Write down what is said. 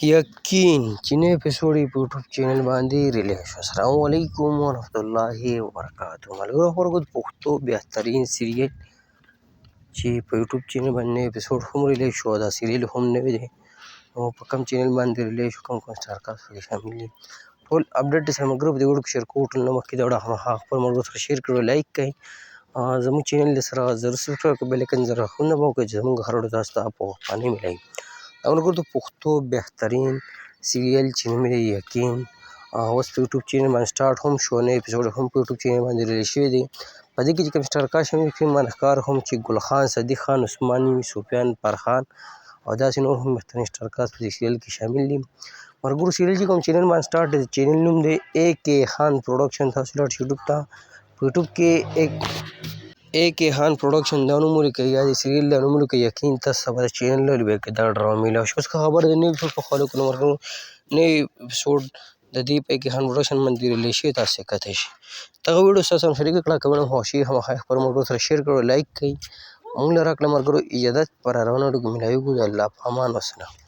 یقین چې نوی اپیسوډ یې په یوټیوب چینل باندې ریلیز شو. السلام علیکم ورحمت الله وبرکاتو. ملګرو خبرو د پښتو بهترین سیریل چې په یوټیوب چینل باندې نوی اپیسوډ هم ریلیز شو، دا سیریل هم نوی دی نو په کوم چینل باندې ریلیز شو، کوم سټار کاسټ پکې شامل دي، ټول اپډیټ سره ملګرو په دې ویډیو کې شیر کوو. ټول نه مخکې دا ویډیو هماغه خپل ملګرو سره شیر کړئ، لایک کړئ، زموږ چینل سره ضرور سبسکرایب کړئ، بیل آیکن ضرور هم نه وکړئ چې زموږ هر ویډیو تاسو ته په وخت ملایي. دا ملګرو د پښتو بهترین سیریل چې نوم یې یقین اوس په یوټیوب چینل باندې سټارټ هم شو، نوی اپیسوډ هم په یوټیوب چینل باندې ریلیز شوی دی. په دې کې چې کوم سټار کاسټ شامل دي، فلم ښکار هم چې ګل خان، صدیق خان، عثماني، سفیان فرخان او داسې نور هم بهترین سټار کاسټ په دې سیریل کې شامل دي. ملګرو سیریل چې کوم چینل باندې سټارټ دی، چینل نوم دی اے کے خان پروډکشن. تاسو لاړ شئ یوټیوب ته، په یوټیوب کې اے کے خان پروډکشن دا نوم ولیکئ یا د سیریل دا نوم ولیکئ، یقین تاسو ته به چینل ولیکئ کې دا ډرامه میلاو شي. اوس که خبره د نوي اپیسوډ په خولو کې، نو ملګرو نوی اپیسوډ د دې په اے کے خان پروډکشن باندې ریلیز شوی، تاسو یې کتلی شئ. دغه ویډیو ستاسو سره شریکه کړه، که ویډیو مو خوښ شي هماغه خپلو ملګرو سره شیر کړئ، لایک کړئ. موږ له راکړه ملګرو اجازت، پر روانه ویډیو کې ملاویږو. د الله په امان، والسلام.